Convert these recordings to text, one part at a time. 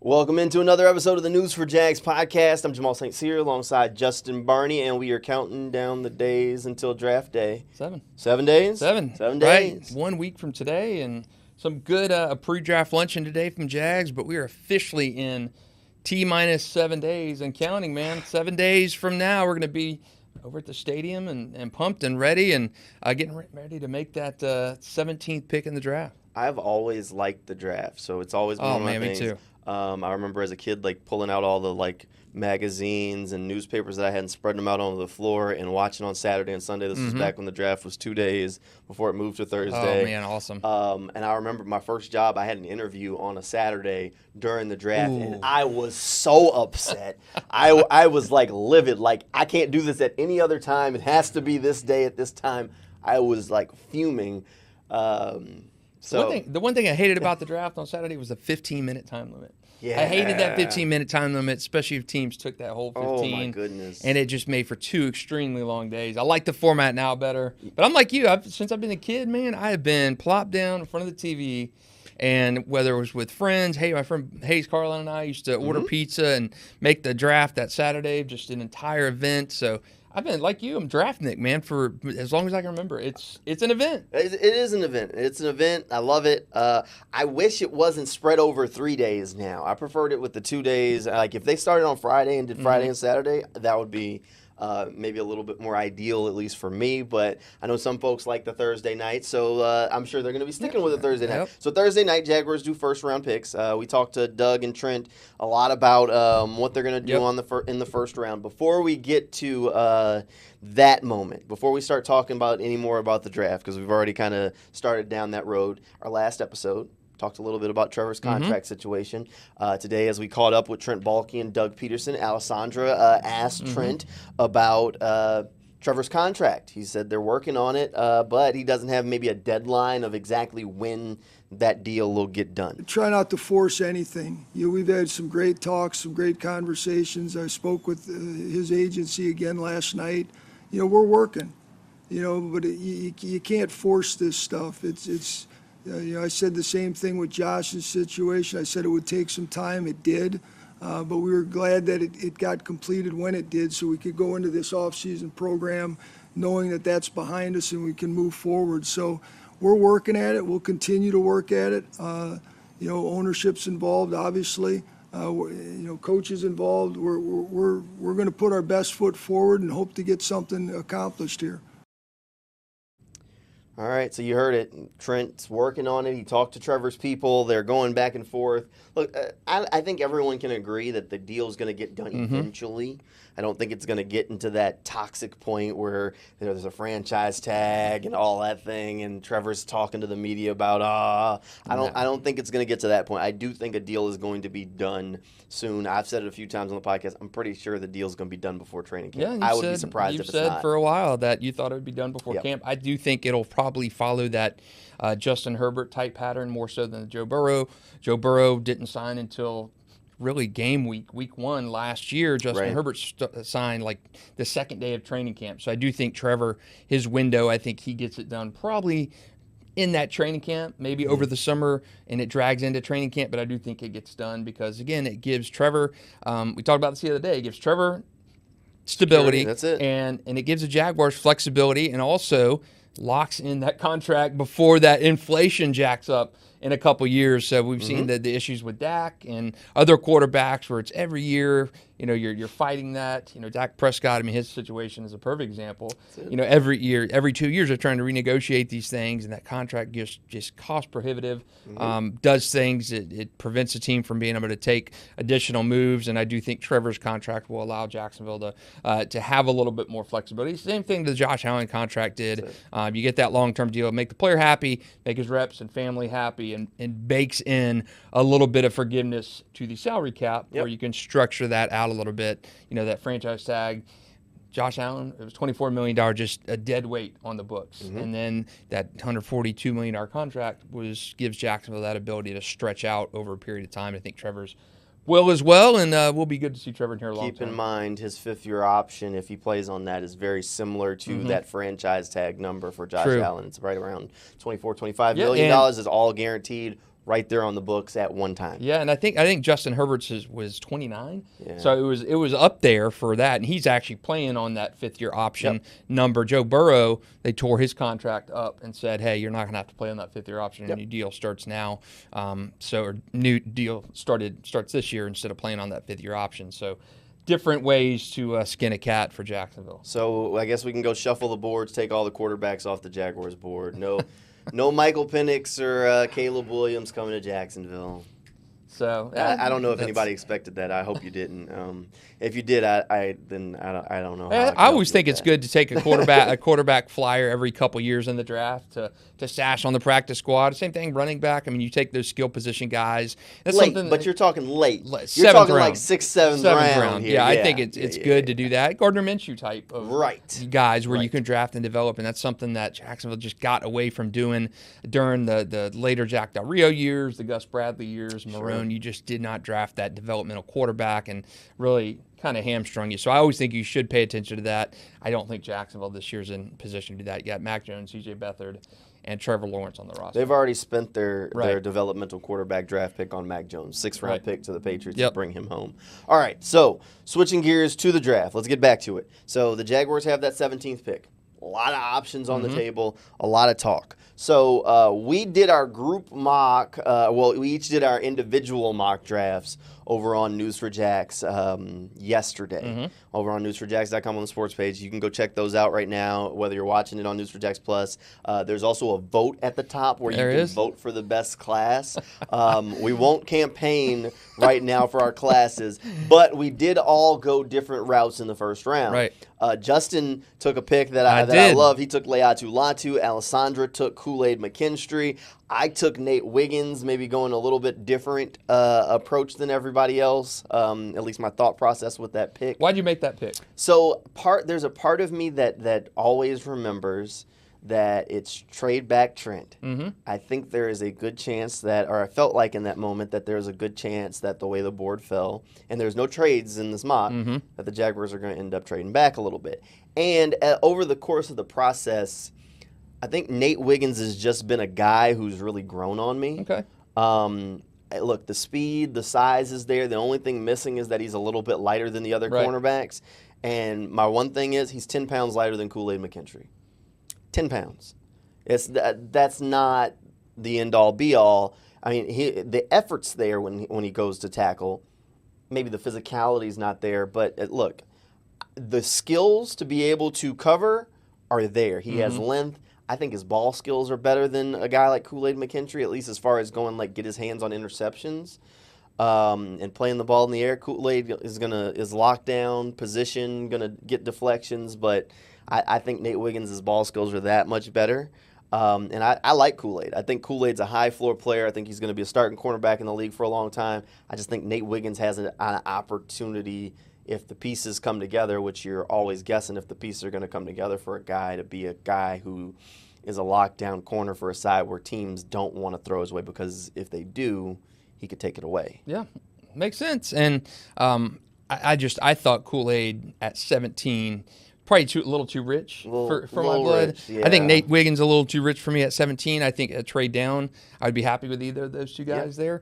Welcome into another episode of the News for Jags podcast. I'm Jamal St. Cyr alongside Justin Barney, and we are counting down the days until draft day. 7. 7 days? 7. 7 days. Right. 1 week from today, and some good pre-draft luncheon today from Jags, but we are officially in T-minus 7 days and counting, man. 7 days from now, we're going to be over at the stadium and pumped and ready and getting ready to make that 17th pick in the draft. I've always liked the draft, so it's always been one of my things. Me too. I remember as a kid, pulling out all the magazines and newspapers that I had and spreading them out on the floor and watching on Saturday and Sunday. This was back when the draft was 2 days before it moved to Thursday. Oh man, awesome! And I remember my first job. I had an interview on a Saturday during the draft, and I was so upset. I was livid. I can't do this at any other time. It has to be this day at this time. I was fuming. The one thing I hated about the draft on Saturday was the 15-minute time limit. Yeah. I hated that 15-minute time limit, especially if teams took that whole 15. Oh, my goodness. And it just made for 2 extremely long days. I like the format now better. But I'm like you. Since I've been a kid, man, I have been plopped down in front of the TV. And whether it was with friends, my friend Hayes Carlin and I used to order pizza and make the draft that Saturday, just an entire event. So I've been, like you, I'm draftnik, man, for as long as I can remember. It's an event. It is an event. It's an event. I love it. I wish it wasn't spread over 3 days now. I preferred it with the 2 days. If they started on Friday and did Friday and Saturday, that would be maybe a little bit more ideal, at least for me. But I know some folks like the Thursday night, so I'm sure they're going to be sticking with the Thursday night. Yep. So Thursday night, Jaguars do first-round picks. We talked to Doug and Trent a lot about what they're going to do in the first round. Before we get to that moment, before we start talking about any more about the draft, because we've already kind of started down that road, our last episode talked a little bit about Trevor's contract situation. Today, as we caught up with Trent Baalke and Doug Pederson, Alessandra asked Trent about Trevor's contract. He said they're working on it, but he doesn't have maybe a deadline of exactly when that deal will get done. Try not to force anything. We've had some great talks, some great conversations. I spoke with his agency again last night. We're working, but you can't force this stuff. I said the same thing with Josh's situation. I said it would take some time. It did. But we were glad that it got completed when it did, so we could go into this off-season program knowing that that's behind us and we can move forward. So we're working at it. We'll continue to work at it. Ownership's involved, obviously. Coaches involved. We're going to put our best foot forward and hope to get something accomplished here. All right, so you heard it. Trent's working on it. He talked to Trevor's people. They're going back and forth. Look, I think everyone can agree that the deal is going to get done eventually. I don't think it's going to get into that toxic point where there's a franchise tag and all that thing, and Trevor's talking to the media about I don't think it's going to get to that point. I do think a deal is going to be done soon. I've said it a few times on the podcast. I'm pretty sure the deal is going to be done before training camp. I would be surprised if it's not. You said for a while that you thought it would be done before camp. I do think it'll probably follow that Justin Herbert type pattern more so than Joe Burrow. Joe Burrow didn't sign until really game week 1 last year. Justin Herbert signed the second day of training camp. So I do think Trevor, his window, I think he gets it done probably in that training camp, maybe over the summer, and it drags into training camp. But I do think it gets done because, again, it gives Trevor, we talked about this the other day, it gives Trevor stability. That's it. And it gives the Jaguars flexibility and also locks in that contract before that inflation jacks up in a couple years. So we've seen the issues with Dak and other quarterbacks where it's every year, you're fighting that. Dak Prescott, his situation is a perfect example. Every year, every 2 years, they're trying to renegotiate these things, and that contract just cost prohibitive. Does things, it prevents the team from being able to take additional moves, and I do think Trevor's contract will allow Jacksonville to have a little bit more flexibility. Same thing the Josh Allen contract did. You get that long-term deal, make the player happy, make his reps and family happy, and bakes in a little bit of forgiveness to the salary cap where you can structure that out a little bit. That franchise tag, Josh Allen, it was $24 million, just a dead weight on the books. And then that $142 million contract gives Jacksonville that ability to stretch out over a period of time. I think Trevor's will as well, and we'll be good to see Trevor in here a long time. Keep in mind, his fifth-year option, if he plays on that, is very similar to that franchise tag number for Josh Allen. It's right around $24, $25 million is all guaranteed right there on the books at one time. Yeah, and I think Justin Herbert's was 29, Yeah. so it was up there for that, and he's actually playing on that 5th-year option number. Joe Burrow, they tore his contract up and said, hey, you're not going to have to play on that 5th-year option. Your new deal starts now, or new deal starts this year instead of playing on that 5th-year option. So different ways to skin a cat for Jacksonville. So I guess we can go shuffle the boards, take all the quarterbacks off the Jaguars board. No Michael Penix or Caleb Williams coming to Jacksonville. So I don't know if anybody expected that. I hope you didn't. If you did, I don't know. How I always think it's good to take a quarterback flyer every couple years in the draft to stash on the practice squad. Same thing, running back. I mean, you take those skill position guys. That's late, something but you're talking late. You're talking round. like 6th, 7th round. Yeah, I think it's good to do that. Gardner Minshew type of guys where you can draft and develop, and that's something that Jacksonville just got away from doing during the later Jack Del Rio years, the Gus Bradley years, Marone. You just did not draft that developmental quarterback and really kind of hamstrung you. So I always think you should pay attention to that. I don't think Jacksonville this year's in position to do that yet. Mac Jones, C.J. Beathard, and Trevor Lawrence on the roster. They've already spent their developmental quarterback draft pick on Mac Jones, 6th-round pick to the Patriots to bring him home. All right, so switching gears to the draft. Let's get back to it. So the Jaguars have that 17th pick. A lot of options on the table, a lot of talk. So we did our group mock. We each did our individual mock drafts over on News for Jacks yesterday. Over on newsforjacks.com on the sports page. You can go check those out right now, whether you're watching it on News for Jacks Plus. There's also a vote at the top where you can vote for the best class. We won't campaign right now for our classes, but we did all go different routes in the first round. Right. Justin took a pick that I love. He took Leatu Latu. Alessandra took Kool-Aid McKinstry. I took Nate Wiggins, maybe going a little bit different approach than everybody else, at least my thought process with that pick. Why'd you make that pick? So there's a part of me that always remembers that it's trade back Trent. I think there is a good chance I felt like in that moment that there's a good chance that the way the board fell, and there's no trades in this mock, that the Jaguars are going to end up trading back a little bit. And over the course of the process, I think Nate Wiggins has just been a guy who's really grown on me. Okay. Look, the speed, the size is there. The only thing missing is that he's a little bit lighter than the other cornerbacks. And my one thing is he's 10 pounds lighter than Kool-Aid McKinstry. 10 pounds. That's not the end-all, be-all. I mean, the effort's there when he goes to tackle. Maybe the physicality's not there. But, look, the skills to be able to cover are there. He has length. I think his ball skills are better than a guy like Kool-Aid McKinstry, at least as far as going get his hands on interceptions and playing the ball in the air. Kool-Aid is locked down, position, gonna get deflections, but I think Nate Wiggins' ball skills are that much better. And I like Kool-Aid. I think Kool-Aid's a high floor player. I think he's going to be a starting cornerback in the league for a long time. I just think Nate Wiggins has an opportunity if the pieces come together, which you're always guessing if the pieces are going to come together for a guy to be a guy who is a lockdown corner for a side where teams don't want to throw his way, because if they do, he could take it away. Yeah, makes sense. And I thought Kool-Aid at 17 probably a little too rich for my blood. Rich, yeah. I think Nate Wiggins a little too rich for me at 17. I think a trade down, I'd be happy with either of those two guys there.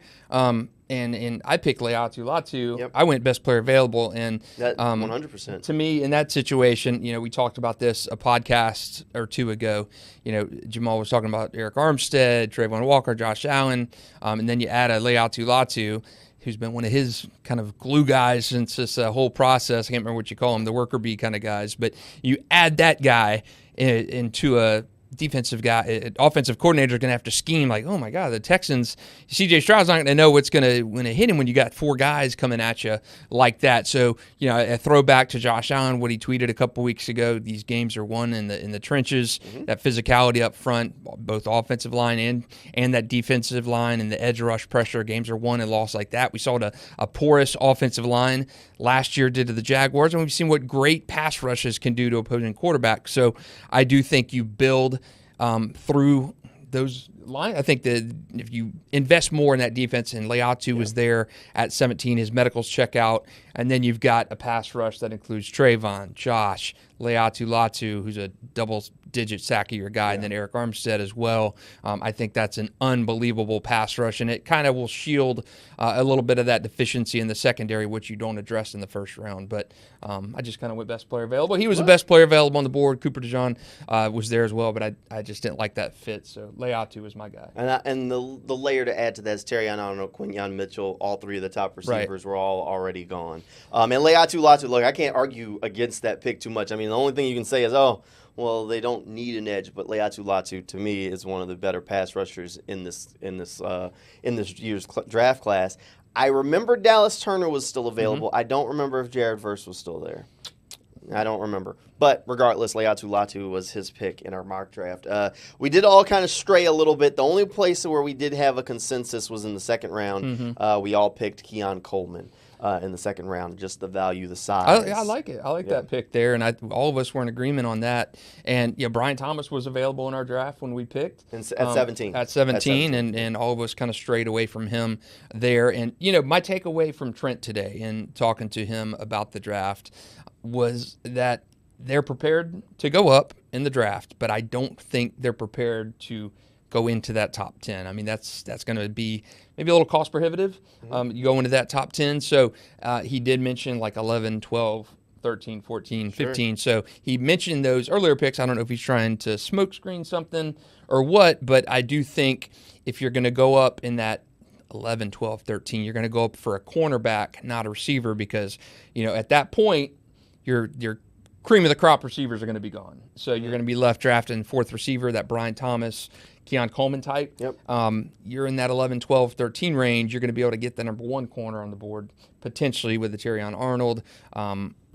And I picked Leatu Latu. Yep. I went best player available, and 100%. To me, in that situation, we talked about this a podcast or two ago. Jamal was talking about Eric Armstead, Trayvon Walker, Josh Allen, and then you add a Leatu Latu, who's been one of his kind of glue guys since this whole process. I can't remember what you call them, the worker bee kind of guys. But you add that guy into a defensive guy, offensive coordinator is going to have to scheme like, oh my God, the Texans, C.J. Stroud's not going to know what's going to hit him when you got four guys coming at you like that. So, a throwback to Josh Allen, what he tweeted a couple weeks ago, these games are won in the trenches, that physicality up front, both offensive line and that defensive line and the edge rush pressure, games are won and lost like that. We saw a porous offensive line last year did to the Jaguars, and we've seen what great pass rushes can do to opposing quarterbacks. So I do think you build through those lines. I think that if you invest more in that defense, and Leatu was there at 17, his medicals check out, and then you've got a pass rush that includes Trayvon, Josh, Leatu Latu, who's a double-digit sack a year guy, and then Eric Armstead as well. I think that's an unbelievable pass rush, and it kind of will shield a little bit of that deficiency in the secondary, which you don't address in the first round. But I just kind of went best player available. He was the best player available on the board. Cooper DeJean was there as well, but I just didn't like that fit. So Leatu was my guy. And the layer to add to that is Terrion Arnold, Quinyon Mitchell. All three of the top receivers were all already gone. And Leatu Latu, look, I can't argue against that pick too much. I mean, the only thing you can say is, well, they don't need an edge, but Leatu Latu to me is one of the better pass rushers in this year's draft class. I remember Dallas Turner was still available. I don't remember if Jared Verse was still there. I don't remember. But regardless, Leatu Latu was his pick in our mock draft. We did all kind of stray a little bit. The only place where we did have a consensus was in the second round. We all picked Keon Coleman in the second round, just the value, the size. I like it. I like that pick there, and all of us were in agreement on that. And Brian Thomas was available in our draft when we picked. At 17. At 17, and all of us kind of strayed away from him there. And, my takeaway from Trent today and talking to him about the draft was that they're prepared to go up in the draft, but I don't think they're prepared to go into that top 10. I mean, that's going to be maybe a little cost prohibitive. You go into that top 10. So he did mention like 11, 12, 13, 14, 15. So he mentioned those earlier picks. I don't know if he's trying to smokescreen something or what, but I do think if you're going to go up in that 11, 12, 13, you're going to go up for a cornerback, not a receiver, because, at that point, your cream of the crop receivers are going to be gone. So you're going to be left drafting fourth receiver, that Brian Thomas, Keon Coleman type. Yep. You're in that 11, 12, 13 range. You're going to be able to get the number one corner on the board, potentially with the Terrion Arnold.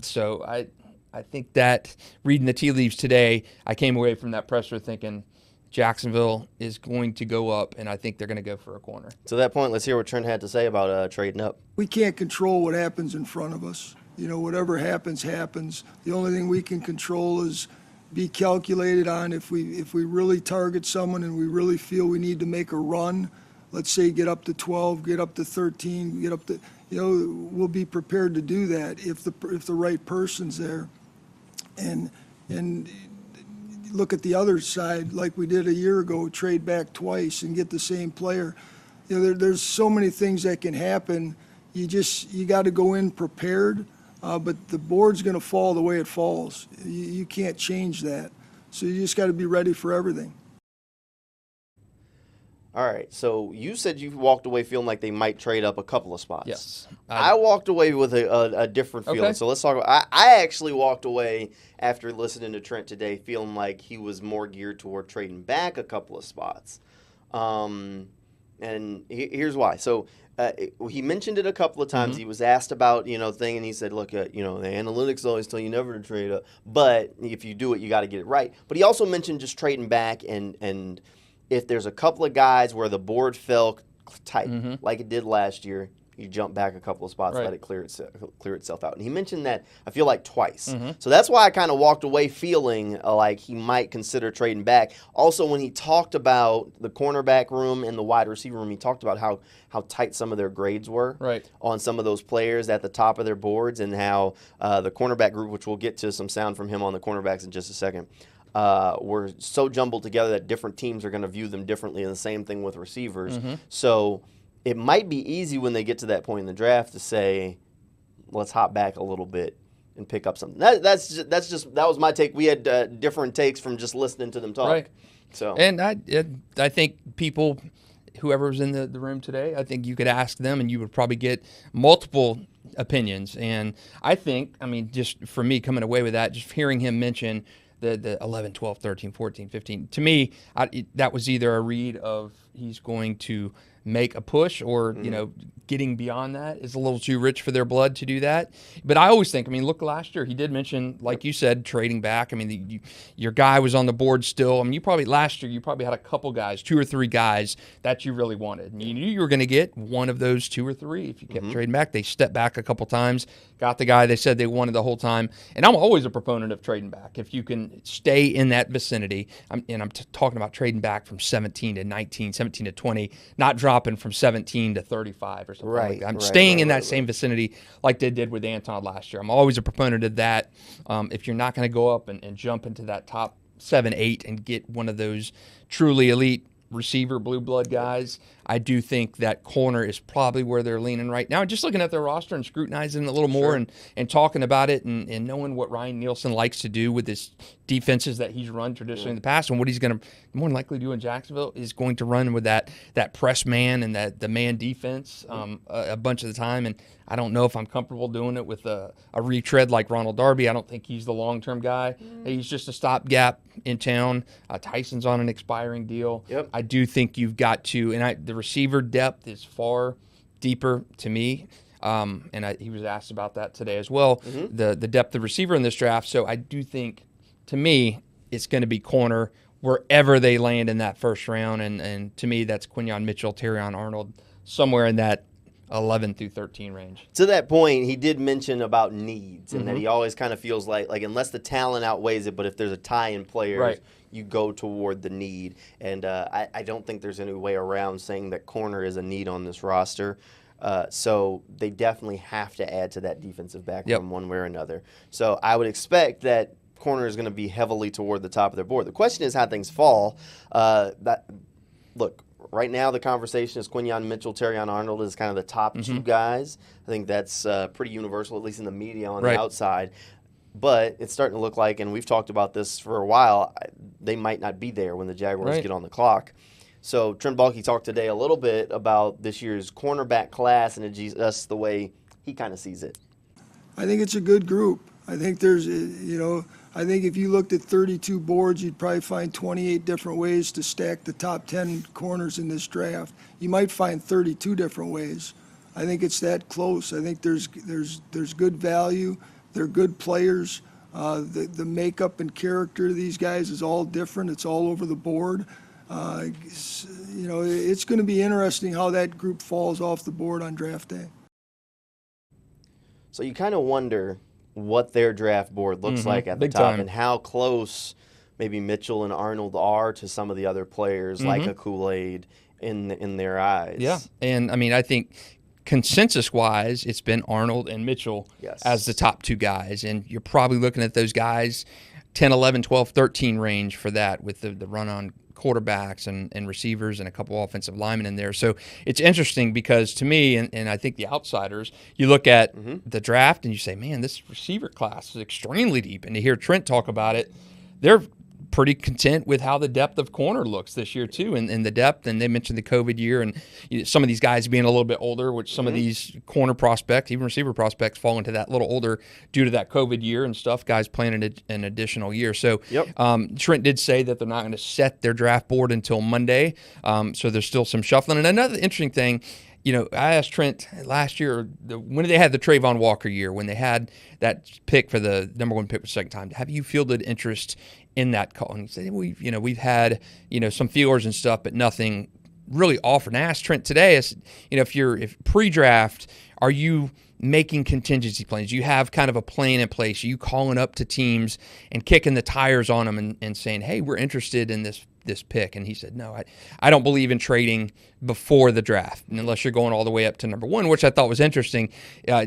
So I think that reading the tea leaves today, I came away from that presser thinking Jacksonville is going to go up, and I think they're going to go for a corner. To that point, let's hear what Trent had to say about trading up. We can't control what happens in front of us. Whatever happens, happens. The only thing we can control is be calculated on if we really target someone and we really feel we need to make a run, let's say get up to 12, get up to 13, get up to, we'll be prepared to do that if the right person's there. And look at the other side, like we did a year ago, trade back twice and get the same player. There's so many things that can happen. You got to go in prepared. But the board's going to fall the way it falls. You can't change that. So you just got to be ready for everything. All right. So you said you walked away feeling like they might trade up a couple of spots. Yes. I walked away with a different feeling. Okay. So let's talk about I actually walked away after listening to Trent today feeling like he was more geared toward trading back a couple of spots. And here's why. So he mentioned it a couple of times. He was asked about, thing, and he said, look, the analytics always tell you never to trade up, but if you do it, you got to get it right. But he also mentioned just trading back, and if there's a couple of guys where the board fell tight, like it did last year, you jump back a couple of spots, let it clear itself out. And he mentioned that, I feel like, twice. So that's why I kind of walked away feeling like he might consider trading back. Also, when he talked about the cornerback room and the wide receiver room, he talked about how tight some of their grades were on some of those players at the top of their boards, and how the cornerback group, which we'll get to some sound from him on the cornerbacks in just a second, were so jumbled together that different teams are going to view them differently, and the same thing with receivers. So it might be easy when they get to that point in the draft to say, let's hop back a little bit and pick up something. That was my take. We had different takes from just listening to them talk. Right. So, and I think people, whoever was in the room today, I think you could ask them and you would probably get multiple opinions. And I think, just for me coming away with that, just hearing him mention the 11, 12, 13, 14, 15, to me, that was either a read of he's going to make a push, or getting beyond that is a little too rich for their blood to do that. But I always think, look, last year he did mention, like you said, trading back. Your guy was on the board still. Last year you probably had a couple guys, 2 or 3 guys that you really wanted, and you knew you were going to get one of those 2 or 3 if you kept trading back. They stepped back a couple times, got the guy they said they wanted the whole time. And I'm always a proponent of trading back if you can stay in that vicinity. I'm talking about trading back from 17 to 19, 17 to 20, not dropping dropping from 17 to 35 or something like that. I'm staying in that same vicinity like they did with Anton last year. I'm always a proponent of that. If you're not going to go up and jump into that top 7, 8 and get one of those truly elite receiver blue blood guys, I do think that corner is probably where they're leaning right now. Just looking at their roster and scrutinizing it a little more and talking about it and knowing what Ryan Nielsen likes to do with his defenses that he's run traditionally in the past, and what he's going to more than likely do in Jacksonville is going to run with that press man and the man defense a bunch of the time. And I don't know if I'm comfortable doing it with a retread like Ronald Darby. I don't think he's the long-term guy. He's just a stopgap in town. Tyson's on an expiring deal. Yep. I do think you've got to, and the receiver depth is far deeper to me. He was asked about that today as well, the depth of receiver in this draft. So I do think, to me, it's going to be corner wherever they land in that first round. And to me, that's Quinyon Mitchell, Terrion Arnold, somewhere in that 11 through 13 range. To that point, he did mention about needs and that he always kind of feels like unless the talent outweighs it, but if there's a tie in players, you go toward the need. And I don't think there's any way around saying that corner is a need on this roster. So they definitely have to add to that defensive back from one way or another. So I would expect that corner is going to be heavily toward the top of their board. The question is how things fall. Look, right now the conversation is Quinyon Mitchell, Terrion Arnold is kind of the top two guys. I think that's pretty universal, at least in the media on the outside. But it's starting to look like, and we've talked about this for a while, they might not be there when the Jaguars get on the clock. So Trent Baalke talked today a little bit about this year's cornerback class and just the way he kind of sees it. I think it's a good group. I think there's, I think if you looked at 32 boards, you'd probably find 28 different ways to stack the top 10 corners in this draft. You might find 32 different ways. I think it's that close. I think there's good value. They're good players. The makeup and character of these guys is all different. It's all over the board. It's going to be interesting how that group falls off the board on draft day. So you kind of wonder what their draft board looks like at the top and how close maybe Mitchell and Arnold are to some of the other players like a Kool-Aid in their eyes. Yeah, and I mean, I think consensus-wise, it's been Arnold and Mitchell as the top two guys, and you're probably looking at those guys 10, 11, 12, 13 range for that with the run-on quarterbacks and receivers and a couple offensive linemen in there. So it's interesting because to me, and I think the outsiders, you look at the draft and you say, man, this receiver class is extremely deep. And to hear Trent talk about it, they're pretty content with how the depth of corner looks this year too, and the depth. And they mentioned the COVID year and some of these guys being a little bit older, which some of these corner prospects, even receiver prospects, fall into that little older due to that COVID year and stuff. Guys playing an additional year. So Trent did say that they're not going to set their draft board until Monday. So there's still some shuffling. And another interesting thing, I asked Trent last year, when they had the Trayvon Walker year, when they had that pick for the number 1 pick for the second time, have you fielded interest in that call? And he said, we've had, some feelers and stuff, but nothing really offered. And I asked Trent today, if pre-draft, are you making contingency plans? You have kind of a plan in place. Are you calling up to teams and kicking the tires on them and saying, hey, we're interested in this pick? And he said, no, I don't believe in trading before the draft unless you're going all the way up to number 1, which I thought was interesting,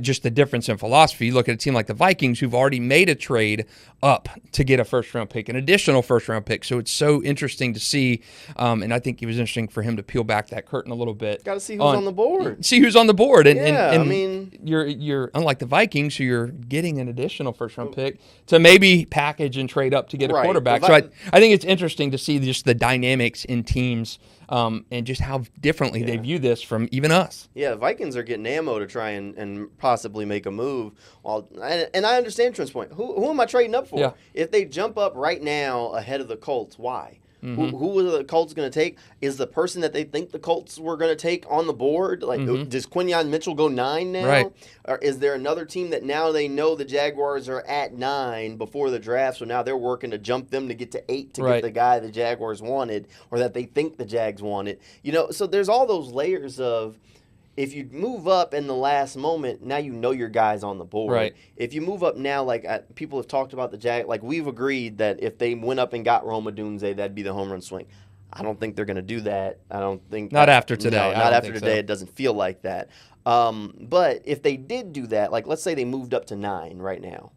just the difference in philosophy. You look at a team like the Vikings who've already made a trade up to get a first-round pick, an additional first-round pick. So it's so interesting to see, and I think it was interesting for him to peel back that curtain a little bit. Got to see who's on the board. See who's on the board. And I mean, you're unlike the Vikings, who you're getting an additional first-round pick to maybe package and trade up to get a quarterback. So I think it's interesting to see just the dynamics in teams and just how differently they view this from even us. Yeah, the Vikings are getting ammo to try and possibly make a move. And I understand Trent's point. Who am I trading up for? Yeah. If they jump up right now ahead of the Colts, why? Who are the Colts going to take? Is the person that they think the Colts were going to take on the board? Like, does Quinyon Mitchell go 9 now? Right. Or is there another team that now they know the Jaguars are at 9 before the draft, so now they're working to jump them to get to 8 to get the guy the Jaguars wanted or that they think the Jags wanted? So there's all those layers of, if you move up in the last moment, now you know your guy's on the board. Right. If you move up now, people have talked about the Jag, like we've agreed that if they went up and got Rome Odunze, that'd be the home run swing. I don't think they're going to do that. I don't think Not after today. No, I not don't after think today. so. It doesn't feel like that. But if they did do that, like let's say they moved up to 9 right now.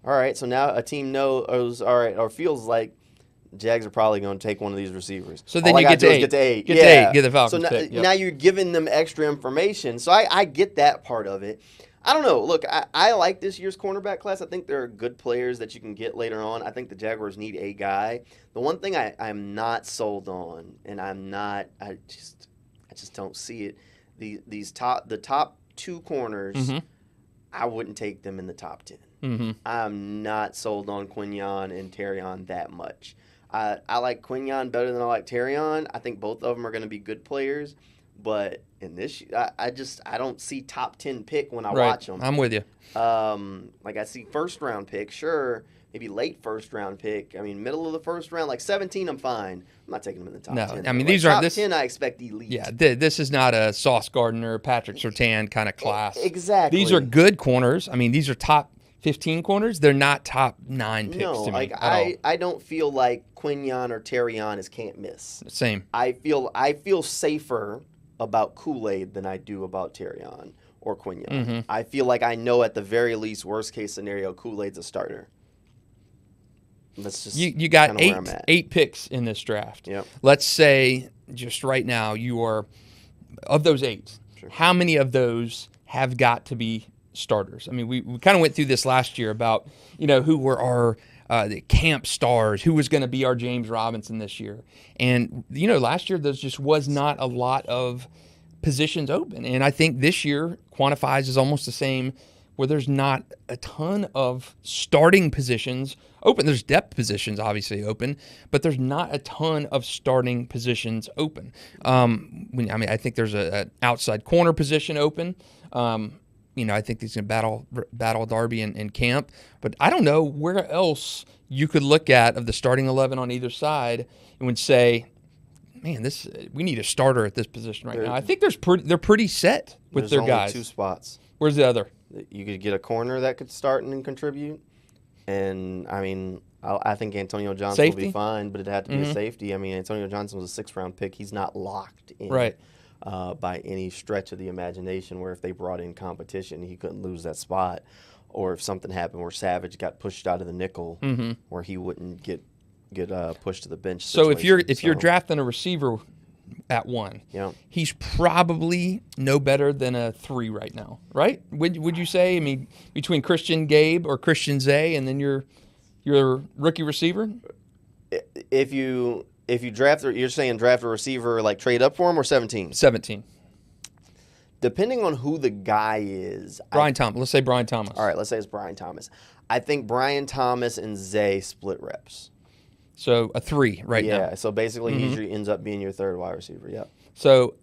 All right, so now a team knows, all right, or feels like Jags are probably going to take one of these receivers. So then all you I get to gotta do is 8. get to 8. Get to 8. Get the Falcons So pick. Yep. now you're giving them extra information. So I get that part of it. I don't know. Look, I like this year's cornerback class. I think there are good players that you can get later on. I think the Jaguars need a guy. The one thing I'm not sold on, and I just don't see it. The top 2 corners, Mm-hmm. I wouldn't take them in the top 10. Mm-hmm. I'm not sold on Quinyon and Terrion that much. I like Quinyon better than I like Terrion. I think both of them are going to be good players, but in this, I don't see top 10 pick when I watch them. I'm with you. Like I see first round pick, sure, maybe late first round pick. I mean, middle of the first round, like 17, I'm fine. I'm not taking them in the top 10. I mean, Like, these aren't top 10. I expect elite. Yeah, this is not a Sauce Gardner, Patrick Surtain kind of class. Exactly. These are good corners. I mean, these are top 15 corners. They're not top 9 picks No, to me like at all. I don't feel like Quinyon or Terrion is can't miss. Same. I feel safer about Kool-Aid than I do about Terrion or Quinyon. Mm-hmm. I feel like I know at the very least, worst case scenario, Kool-Aid's a starter. That's just You got kinda where I'm at. 8 picks in this draft. Yep. Let's say just right now you are of those 8. Sure. How many of those have got to be starters? I mean, we kind of went through this last year about who were our the camp stars, who was going to be our James Robinson this year, and last year there just was not a lot of positions open, and I think this year quantifies is almost the same, where there's not a ton of starting positions open. There's depth positions obviously open, but there's not a ton of starting positions open. I think there's an outside corner position open. I think he's going to battle Darby in camp, but I don't know where else you could look at of the starting 11 on either side and would say, man, we need a starter at this position right now. I think they're pretty set with their only guys. 2 spots. Where's the other? You could get a corner that could start and contribute, and I mean, I think Antonio Johnson will be fine, but it had to be a safety. I mean, Antonio Johnson was a 6th round pick. He's not locked in. Right. By any stretch of the imagination, where if they brought in competition, he couldn't lose that spot, or if something happened where Savage got pushed out of the nickel, where he wouldn't get pushed to the bench. So if you're drafting a receiver at 1, he's probably no better than a 3 right now, right? Would you say? I mean, between Christian Gabe or Christian Zay, and then your rookie receiver. If you draft, you're saying draft a receiver, like trade up for him, or 17? 17. Depending on who the guy is. Thomas. Let's say Brian Thomas. All right, let's say it's Brian Thomas. I think Brian Thomas and Zay split reps. So a 3 right now. Yeah, so basically he ends up being your 3rd wide receiver, yep. So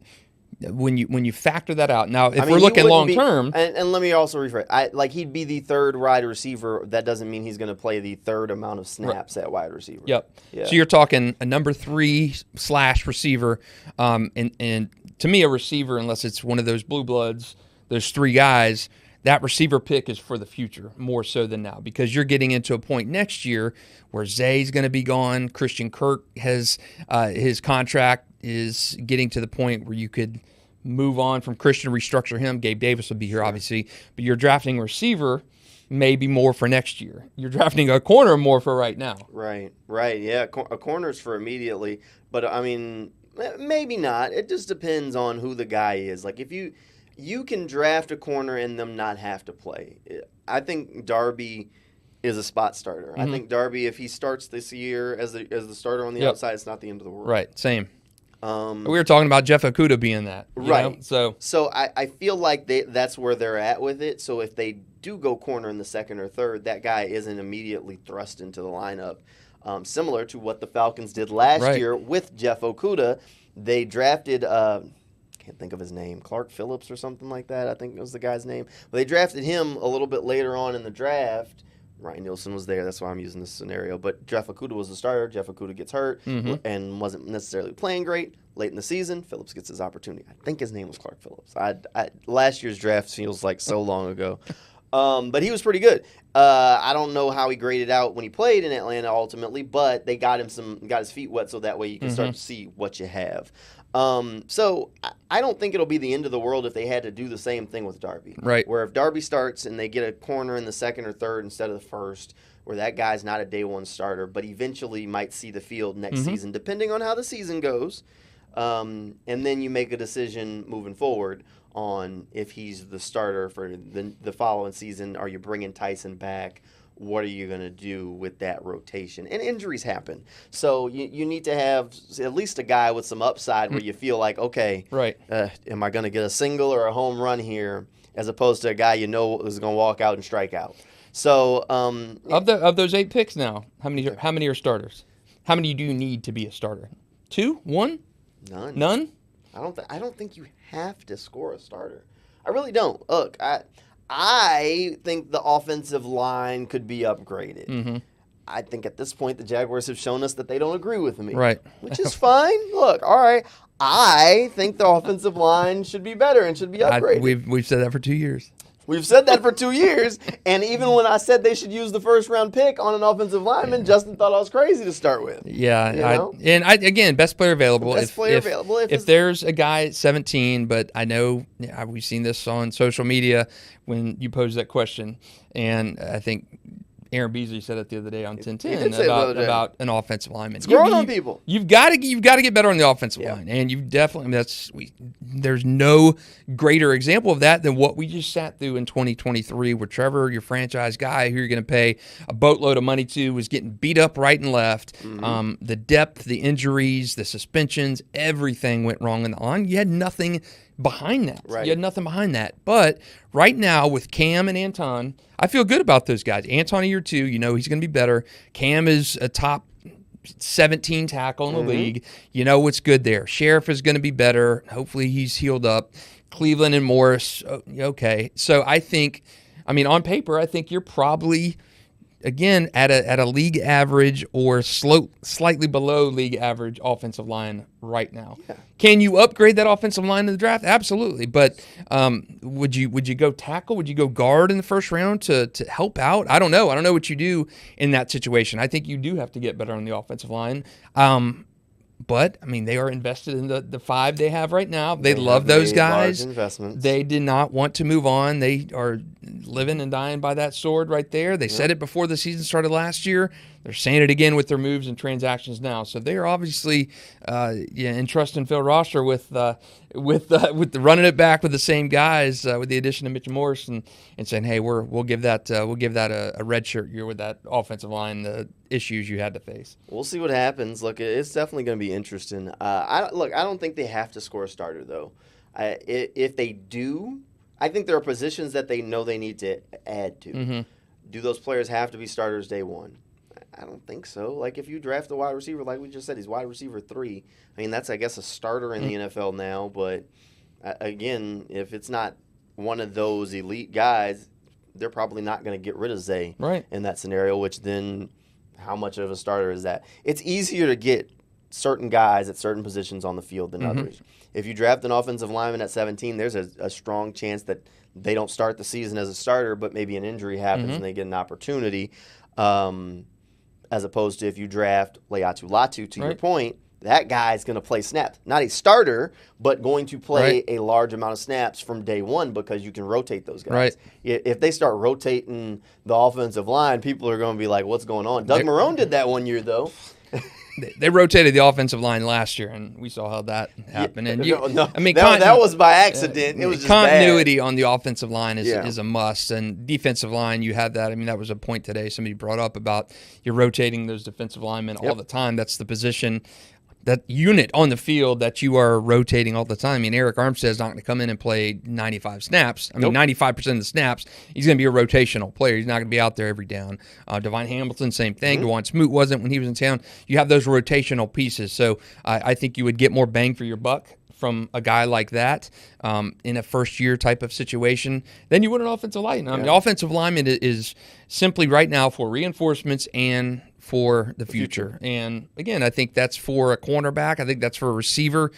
when you factor that out, now if I mean, we're looking long be, term, and let me also rephrase, he'd be the 3rd wide receiver. That doesn't mean he's going to play the 3rd amount of snaps at wide receiver. Yep. Yeah. So you're talking a number 3 / receiver, and to me a receiver, unless it's one of those blue bloods, those 3 guys, that receiver pick is for the future more so than now, because you're getting into a point next year where Zay's going to be gone. Christian Kirk has his contract is getting to the point where you could move on from Christian, restructure him. Gabe Davis will be here, obviously, but you're drafting a receiver maybe more for next year. You're drafting a corner more for right now. Right, yeah. A corner's for immediately, but I mean, maybe not. It just depends on who the guy is. Like if you can draft a corner and them not have to play. I think Darby is a spot starter. I think Darby, if he starts this year as the starter on the outside, it's not the end of the world. Right, same. We were talking about Jeff Okudah being that. Right. So I feel like that's where they're at with it. So if they do go corner in the 2nd or 3rd, that guy isn't immediately thrust into the lineup. Similar to what the Falcons did last year with Jeff Okudah. They drafted can't think of his name, Clark Phillips or something like that, I think it was the guy's name. But they drafted him a little bit later on in the draft. Ryan Nielsen was there. That's why I'm using this scenario. But Jeff Okudah was the starter. Jeff Okudah gets hurt and wasn't necessarily playing great. Late in the season, Phillips gets his opportunity. I think his name was Clark Phillips. Last year's draft feels like so long ago. But he was pretty good. I don't know how he graded out when he played in Atlanta ultimately, but they got his feet wet so that way you can start to see what you have. So I don't think it'll be the end of the world if they had to do the same thing with Darby. Right. Where if Darby starts and they get a corner in the second or third instead of the first, where that guy's not a day one starter, but eventually might see the field next season, depending on how the season goes. And then you make a decision moving forward on if he's the starter for the following season. Are you bringing Tyson back? What are you going to do with that rotation? And injuries happen. So you need to have at least a guy with some upside where you feel like, okay, right. Am I going to get a single or a home run here, as opposed to a guy you know is going to walk out and strike out. So of those 8 picks now, how many are starters? How many do you need to be a starter? 2? 1? None? I don't think you have to score a starter. I really don't. Look, I think the offensive line could be upgraded. I think at this point the Jaguars have shown us that they don't agree with me. Right. Which is fine. Look, all right. I think the offensive line should be better and should be upgraded. We've said that for 2 years. We've said that for 2 years, and even when I said they should use the first-round pick on an offensive lineman, Justin thought I was crazy to start with. Yeah, again, best player available. If there's a guy at 17, but I know we've seen this on social media when you pose that question, and I think Aaron Beasley said it the other day on 1010 about an offensive lineman. It's growing on people. You've got to get better on the offensive line, and you definitely there's no greater example of that than what we just sat through in 2023, where Trevor, your franchise guy, who you're going to pay a boatload of money to, was getting beat up right and left. The depth, the injuries, the suspensions, everything went wrong in the line. You had nothing behind that. Right. You had nothing behind that. But right now with Cam and Anton, I feel good about those guys. Anton year 2, he's going to be better. Cam is a top 17 tackle in the league. You know what's good there. Sheriff is going to be better. Hopefully he's healed up. Cleveland and Morris, okay. So I think, on paper, I think you're probably, again, at a league average or slightly below league average offensive line right now. Yeah. Can you upgrade that offensive line in the draft? Absolutely. But would you go tackle? Would you go guard in the first round to help out? I don't know. I don't know what you do in that situation. I think you do have to get better on the offensive line. But they are invested in the 5 they have right now. They love those guys. Large investments. They did not want to move on. They are living and dying by that sword right there. They said it before the season started last year. They're saying it again with their moves and transactions now. So they are obviously entrusting Phil Rosser with the running it back with the same guys with the addition of Mitch Morris and saying, hey, we'll give that a red shirt year with that offensive line, the issues you had to face. We'll see what happens. Look, it's definitely going to be interesting. I don't think they have to score a starter though. If they do, I think there are positions that they know they need to add to. Do those players have to be starters day one? I don't think so. Like if you draft a wide receiver, like we just said, he's wide receiver 3. That's, I guess, a starter in the NFL now. But again, if it's not one of those elite guys, they're probably not going to get rid of Zay in that scenario, which then how much of a starter is that? It's easier to get certain guys at certain positions on the field than others. If you draft an offensive lineman at 17, there's a strong chance that they don't start the season as a starter, but maybe an injury happens and they get an opportunity. As opposed to if you draft Leatu Latu, to your point, that guy's going to play snaps. Not a starter, but going to play a large amount of snaps from day one because you can rotate those guys. Right. If they start rotating the offensive line, people are going to be like, what's going on? Doug Marrone did that one year, though. They rotated the offensive line last year, and we saw how that happened. And that was by accident. It was just continuity bad. on the offensive line is a must, and defensive line, you have that. That was a point today somebody brought up about you're rotating those defensive linemen all the time. That's the position, that unit on the field that you are rotating all the time. Eric Armstead's not going to come in and play 95 snaps. 95% of the snaps, he's going to be a rotational player. He's not going to be out there every down. Devine Hamilton, same thing. DeJuan Smoot wasn't when he was in town. You have those rotational pieces. So I think you would get more bang for your buck from a guy like that in a first-year type of situation than you would an offensive lineman. The offensive lineman is simply right now for reinforcements and for the future. And, again, I think that's for a cornerback. I think that's for a receiver.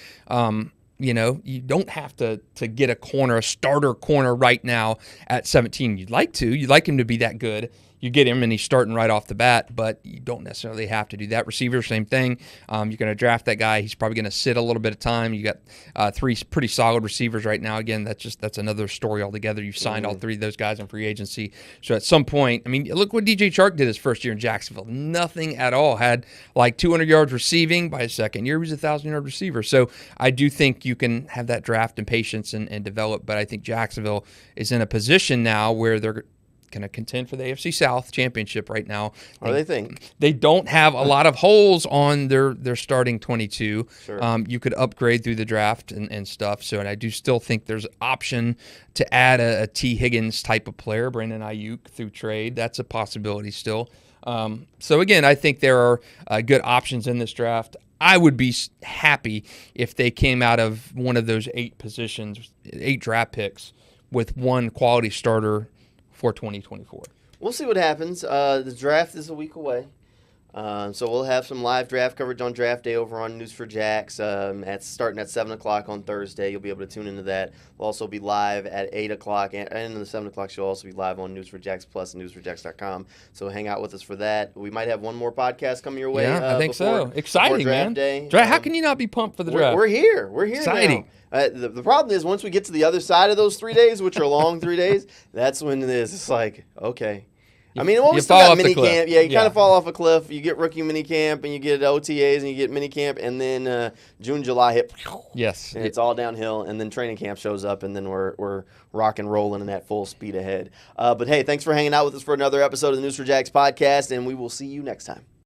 You know, you don't have to get a starter corner right now at 17. You'd like him to be that good. You get him and he's starting right off the bat, but you don't necessarily have to do that. Receiver, same thing. You're going to draft that guy. He's probably going to sit a little bit of time. You got 3 pretty solid receivers right now. Again, that's another story altogether. You've signed all 3 of those guys in free agency. So at some point, I mean, look what DJ Chark did his first year in Jacksonville. Nothing at all. Had like 200 yards receiving. By his second year, he was a 1,000-yard receiver. So I do think you can have that draft and patience and develop, but I think Jacksonville is in a position now where they're going to contend for the AFC South championship right now. They think they don't have a lot of holes on their starting 22. Sure. You could upgrade through the draft and stuff. So, and I do still think there's option to add a T. Higgins type of player, Brandon Ayuk, through trade. That's a possibility still. So again, I think there are good options in this draft. I would be happy if they came out of one of those 8 positions, 8 draft picks, with one quality starter for 2024. We'll see what happens. The draft is a week away. So we'll have some live draft coverage on draft day over on News for Jacks starting at 7 o'clock on Thursday. You'll be able to tune into that. We'll also be live at 8 o'clock, and in the 7 o'clock show, will also be live on News for Jacks Plus and newsforjacks.com. So hang out with us for that. We might have one more podcast coming your way. Yeah, I think so. Exciting, draft man. Day. How can you not be pumped for the draft? We're here. We're here Exciting. now. The problem is once we get to the other side of those 3 days, which are long 3 days, that's when it is. It's like, okay. I mean, we still got mini camp. Yeah, you kind of fall off a cliff. You get rookie mini camp, and you get OTAs, and you get mini camp, and then June, July hit. Yes, and it's all downhill, and then training camp shows up, and then we're rock and rolling and at full speed ahead. But hey, thanks for hanging out with us for another episode of the News for Jacks podcast, and we will see you next time.